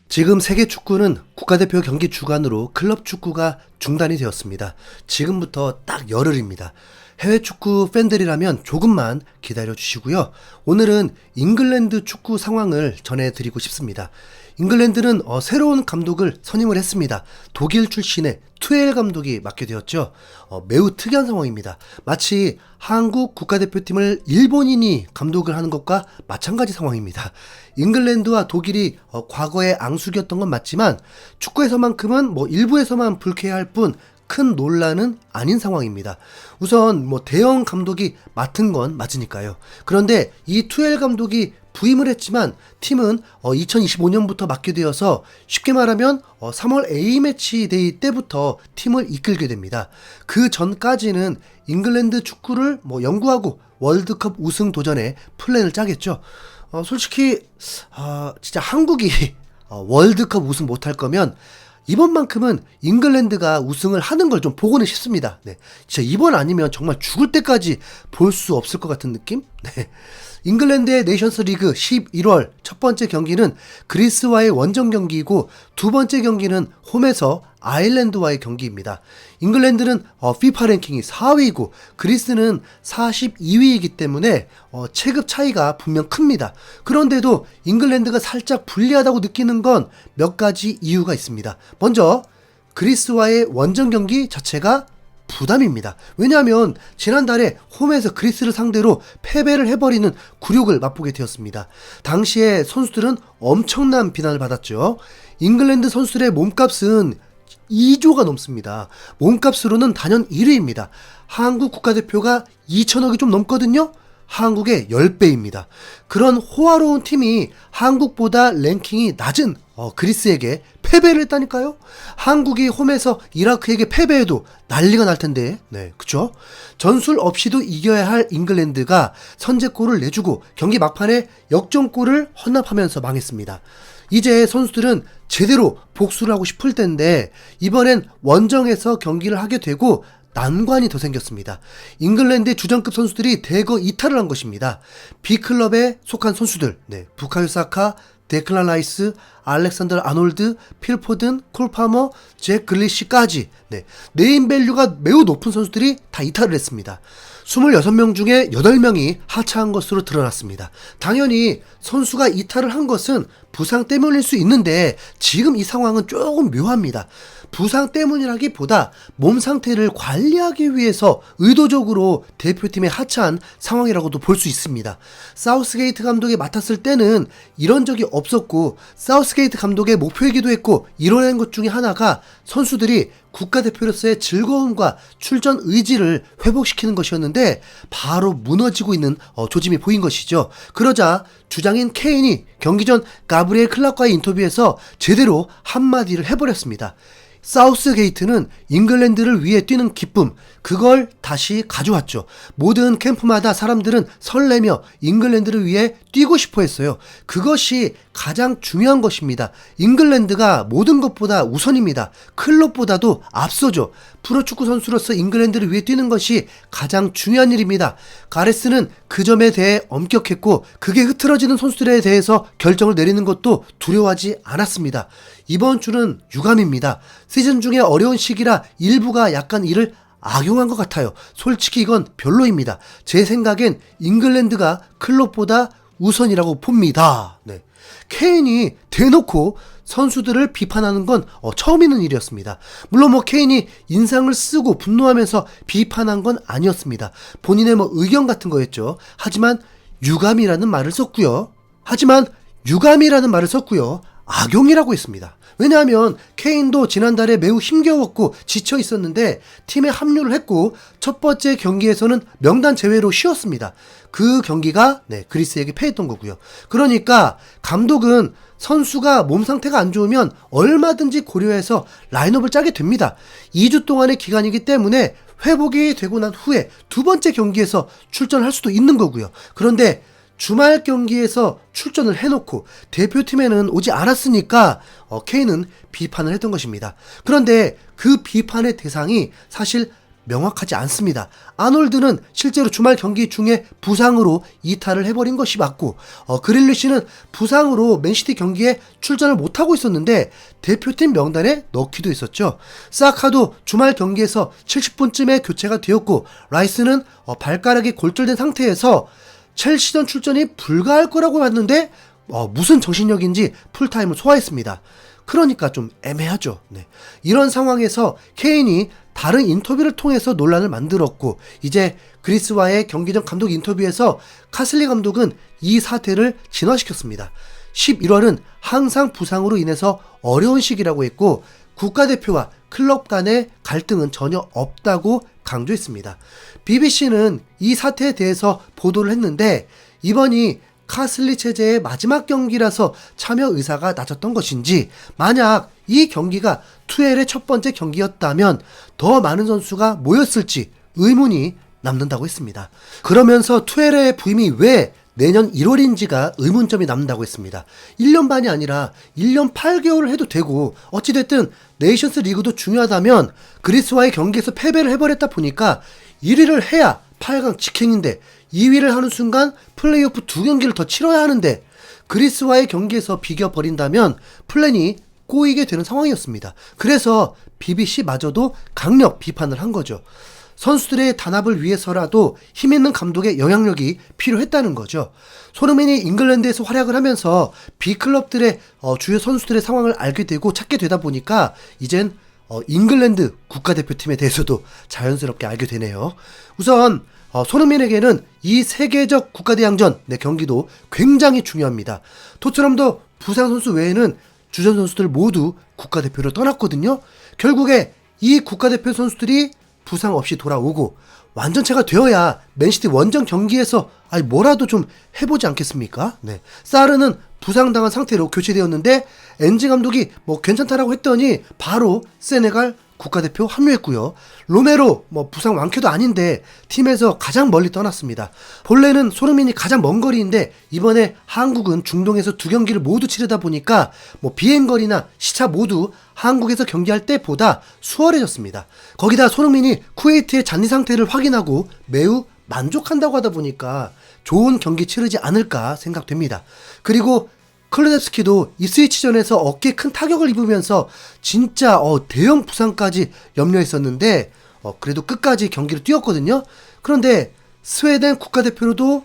지금 세계 축구는 국가대표 경기 주간으로 클럽 축구가 중단이 되었습니다. 지금부터 딱 열흘입니다. 해외 축구 팬들이라면 조금만 기다려 주시고요. 오늘은 잉글랜드 축구 상황을 전해드리고 싶습니다. 잉글랜드는 새로운 감독을 선임을 했습니다. 독일 출신의 투엘 감독이 맡게 되었죠. 매우 특이한 상황입니다. 마치 한국 국가대표팀을 일본인이 감독을 하는 것과 마찬가지 상황입니다. 잉글랜드와 독일이 과거에 앙숙이었던 건 맞지만 축구에서만큼은 일부에서만 불쾌할 뿐 큰 논란은 아닌 상황입니다. 우선 대형 감독이 맡은 건 맞으니까요. 그런데 이 투엘 감독이 부임을 했지만 팀은 2025년부터 맡게 되어서 쉽게 말하면 3월 A매치 데이 때부터 팀을 이끌게 됩니다. 그 전까지는 잉글랜드 축구를 연구하고 월드컵 우승 도전에 플랜을 짜겠죠. 솔직히 진짜 한국이 월드컵 우승 못할 거면 이번만큼은 잉글랜드가 우승을 하는 걸 좀 보고는 싶습니다. 네. 진짜 이번 아니면 정말 죽을 때까지 볼 수 없을 것 같은 느낌? 네. 잉글랜드의 네이션스 리그 11월 첫 번째 경기는 그리스와의 원정 경기이고 두 번째 경기는 홈에서 아일랜드와의 경기입니다. 잉글랜드는 FIFA 랭킹이 4위이고 그리스는 42위이기 때문에 체급 차이가 분명 큽니다. 그런데도 잉글랜드가 살짝 불리하다고 느끼는 건 몇 가지 이유가 있습니다. 먼저 그리스와의 원정 경기 자체가 부담입니다. 왜냐하면 지난달에 홈에서 그리스를 상대로 패배를 해버리는 굴욕을 맛보게 되었습니다. 당시에 선수들은 엄청난 비난을 받았죠. 잉글랜드 선수들의 몸값은 2조가 넘습니다. 몸값으로는 단연 1위입니다. 한국 국가대표가 2천억이 좀 넘거든요. 한국의 10배입니다. 그런 호화로운 팀이 한국보다 랭킹이 낮은 그리스에게 패배를 했다니까요. 한국이 홈에서 이라크에게 패배해도 난리가 날 텐데, 네, 그쵸? 전술 없이도 이겨야 할 잉글랜드가 선제골을 내주고 경기 막판에 역전골을 헌납하면서 망했습니다. 이제 선수들은 제대로 복수를 하고 싶을 텐데 이번엔 원정에서 경기를 하게 되고 난관이 더 생겼습니다. 잉글랜드의 주전급 선수들이 대거 이탈을 한 것입니다. B클럽에 속한 선수들, 부카요 사카, 데클란 라이스, 알렉산더 아놀드, 필 포든, 콜 파머, 잭 글리시까지 네임밸류가 매우 높은 선수들이 다 이탈을 했습니다. 26명 중에 8명이 하차한 것으로 드러났습니다. 당연히 선수가 이탈을 한 것은 부상 때문일 수 있는데 지금 이 상황은 조금 묘합니다. 부상 때문이라기보다 몸 상태를 관리하기 위해서 의도적으로 대표팀에 하차한 상황이라고도 볼 수 있습니다. 사우스게이트 감독이 맡았을 때는 이런 적이 없었고 사우스게이트 감독의 목표이기도 했고 이뤄낸 것 중에 하나가 선수들이 국가대표로서의 즐거움과 출전 의지를 회복시키는 것이었는데 바로 무너지고 있는 조짐이 보인 것이죠. 그러자 주장인 케인이 경기 전 가브리엘 클락과의 인터뷰에서 제대로 한마디를 해버렸습니다. 사우스게이트는 잉글랜드를 위해 뛰는 기쁨, 그걸 다시 가져왔죠. 모든 캠프마다 사람들은 설레며 잉글랜드를 위해 뛰고 싶어 했어요. 그것이 가장 중요한 것입니다. 잉글랜드가 모든 것보다 우선입니다. 클럽보다도 앞서죠. 프로축구 선수로서 잉글랜드를 위해 뛰는 것이 가장 중요한 일입니다. 가레스는 그 점에 대해 엄격했고 그게 흐트러지는 선수들에 대해서 결정을 내리는 것도 두려워하지 않았습니다. 이번 주는 유감입니다. 시즌 중에 어려운 시기라 일부가 약간 이를 악용한 것 같아요. 솔직히 이건 별로입니다. 제 생각엔 잉글랜드가 클럽보다 우선이라고 봅니다. 네. 케인이 대놓고 선수들을 비판하는 건 처음 있는 일이었습니다. 물론 케인이 인상을 쓰고 분노하면서 비판한 건 아니었습니다. 본인의 의견 같은 거였죠. 하지만 유감이라는 말을 썼고요. 악용이라고 했습니다. 왜냐하면 케인도 지난달에 매우 힘겨웠고 지쳐 있었는데 팀에 합류를 했고 첫 번째 경기에서는 명단 제외로 쉬었습니다. 그 경기가 그리스에게 패했던 거고요. 그러니까 감독은 선수가 몸 상태가 안 좋으면 얼마든지 고려해서 라인업을 짜게 됩니다. 2주 동안의 기간이기 때문에 회복이 되고 난 후에 두 번째 경기에서 출전할 수도 있는 거고요. 그런데 주말 경기에서 출전을 해놓고 대표팀에는 오지 않았으니까 케인은 비판을 했던 것입니다. 그런데 그 비판의 대상이 사실 명확하지 않습니다. 아놀드는 실제로 주말 경기 중에 부상으로 이탈을 해버린 것이 맞고 그릴리시는 부상으로 맨시티 경기에 출전을 못하고 있었는데 대표팀 명단에 넣기도 했었죠. 사카도 주말 경기에서 70분쯤에 교체가 되었고 라이스는 발가락이 골절된 상태에서 첼시전 출전이 불가할 거라고 봤는데 무슨 정신력인지 풀타임을 소화했습니다. 그러니까 좀 애매하죠. 네. 이런 상황에서 케인이 다른 인터뷰를 통해서 논란을 만들었고 이제 그리스와의 경기 전 감독 인터뷰에서 카슬리 감독은 이 사태를 진화시켰습니다. 11월은 항상 부상으로 인해서 어려운 시기라고 했고 국가대표와 클럽 간의 갈등은 전혀 없다고 강조했습니다. BBC는 이 사태에 대해서 보도를 했는데 이번이 카슬리 체제의 마지막 경기라서 참여 의사가 낮았던 것인지 만약 이 경기가 투엘의 첫 번째 경기였다면 더 많은 선수가 모였을지 의문이 남는다고 했습니다. 그러면서 투엘의 부임이 왜 내년 1월인지가 의문점이 남는다고 했습니다. 1년 반이 아니라 1년 8개월을 해도 되고 어찌됐든 네이션스 리그도 중요하다면 그리스와의 경기에서 패배를 해버렸다 보니까 1위를 해야 8강 직행인데 2위를 하는 순간 플레이오프 2경기를 더 치러야 하는데 그리스와의 경기에서 비겨버린다면 플랜이 꼬이게 되는 상황이었습니다. 그래서 BBC마저도 강력 비판을 한 거죠. 선수들의 단합을 위해서라도 힘있는 감독의 영향력이 필요했다는 거죠. 손흥민이 잉글랜드에서 활약을 하면서 B클럽들의 주요 선수들의 상황을 알게 되고 찾게 되다 보니까 이젠 잉글랜드 국가대표팀에 대해서도 자연스럽게 알게 되네요. 우선 손흥민에게는 이 세계적 국가대항전 경기도 굉장히 중요합니다. 토트넘도 부상 선수 외에는 주전 선수들 모두 국가대표를 떠났거든요. 결국에 이 국가대표 선수들이 부상 없이 돌아오고 완전체가 되어야 맨시티 원정 경기에서 뭐라도 좀 해보지 않겠습니까? 네. 사르는 부상당한 상태로 교체되었는데 엔지 감독이 괜찮다라고 했더니 바로 세네갈 국가대표 합류했고요. 로메로 부상 완쾌도 아닌데 팀에서 가장 멀리 떠났습니다. 본래는 손흥민이 가장 먼 거리인데 이번에 한국은 중동에서 2경기를 모두 치르다 보니까 비행거리나 시차 모두 한국에서 경기할 때보다 수월해졌습니다. 거기다 손흥민이 쿠웨이트의 잔디 상태를 확인하고 매우 만족한다고 하다 보니까 좋은 경기 치르지 않을까 생각됩니다. 그리고 클루셉스키도 이스위치전에서 어깨에 큰 타격을 입으면서 진짜 대형 부상까지 염려했었는데 그래도 끝까지 경기를 뛰었거든요. 그런데 스웨덴 국가대표로도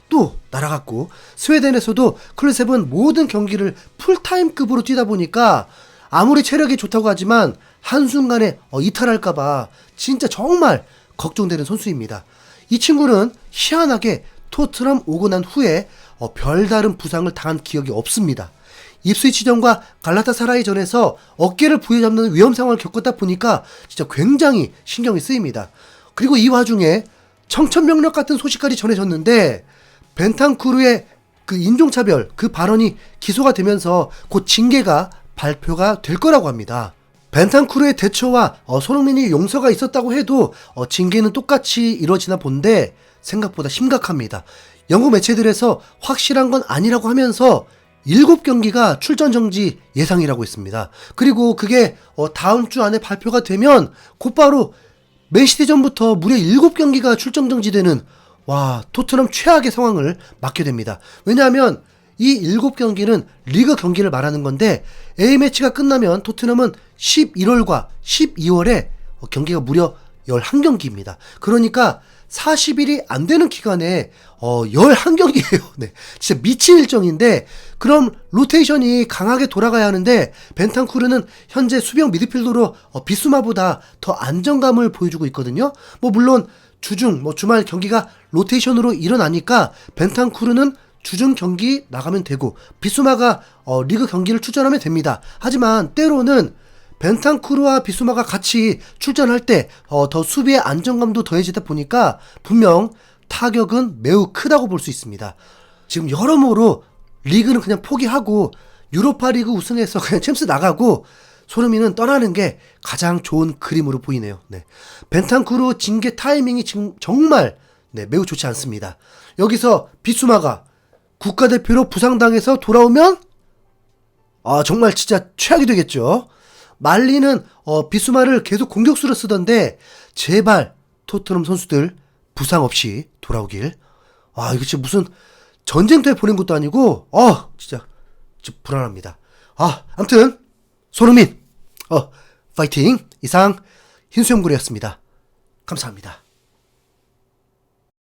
또 날아갔고 스웨덴에서도 클루셉은 모든 경기를 풀타임급으로 뛰다 보니까 아무리 체력이 좋다고 하지만 한순간에 이탈할까봐 진짜 정말 걱정되는 선수입니다. 이 친구는 희한하게 토트넘 오고 난 후에 별다른 부상을 당한 기억이 없습니다. 입스위치전과 갈라타사라이전에서 어깨를 부여잡는 위험 상황을 겪었다 보니까 진짜 굉장히 신경이 쓰입니다. 그리고 이 와중에 청천벽력 같은 소식까지 전해졌는데 벤탄쿠르의 그 인종차별 그 발언이 기소가 되면서 곧 징계가 발표가 될 거라고 합니다. 벤탄쿠르의 대처와 손흥민이 용서가 있었다고 해도 징계는 똑같이 이루어지나 본데 생각보다 심각합니다. 영국 매체들에서 확실한 건 아니라고 하면서 7경기가 출전 정지 예상이라고 했습니다. 그리고 그게 다음 주 안에 발표가 되면 곧바로 맨시티전부터 무려 7경기가 출전 정지되는 토트넘 최악의 상황을 맞게 됩니다. 왜냐하면 이 7경기는 리그 경기를 말하는 건데 A매치가 끝나면 토트넘은 11월과 12월에 경기가 무려 11경기입니다. 그러니까 40일이 안 되는 기간에 11경기예요. 네. 진짜 미친 일정인데 그럼 로테이션이 강하게 돌아가야 하는데 벤탄쿠르는 현재 수비형 미드필더로 비수마보다 더 안정감을 보여주고 있거든요. 물론 주중 주말 경기가 로테이션으로 일어나니까 벤탄쿠르는 주중 경기 나가면 되고 비수마가 리그 경기를 출전하면 됩니다. 하지만 때로는 벤탄쿠르와 비수마가 같이 출전할 때 더 수비의 안정감도 더해지다 보니까 분명 타격은 매우 크다고 볼 수 있습니다. 지금 여러모로 리그는 그냥 포기하고 유로파 리그 우승해서 그냥 챔스 나가고 손흥민은 떠나는 게 가장 좋은 그림으로 보이네요. 네. 벤탄쿠르 징계 타이밍이 지금 정말 매우 좋지 않습니다. 여기서 비수마가 국가대표로 부상당해서 돌아오면 정말 진짜 최악이 되겠죠. 말리는 비수마를 계속 공격수로 쓰던데 제발 토트넘 선수들 부상 없이 돌아오길. 아, 이거 진짜 무슨 전쟁터에 보낸 것도 아니고 진짜 불안합니다. 아무튼 손흥민 파이팅. 이상 흰수염고래였습니다. 감사합니다.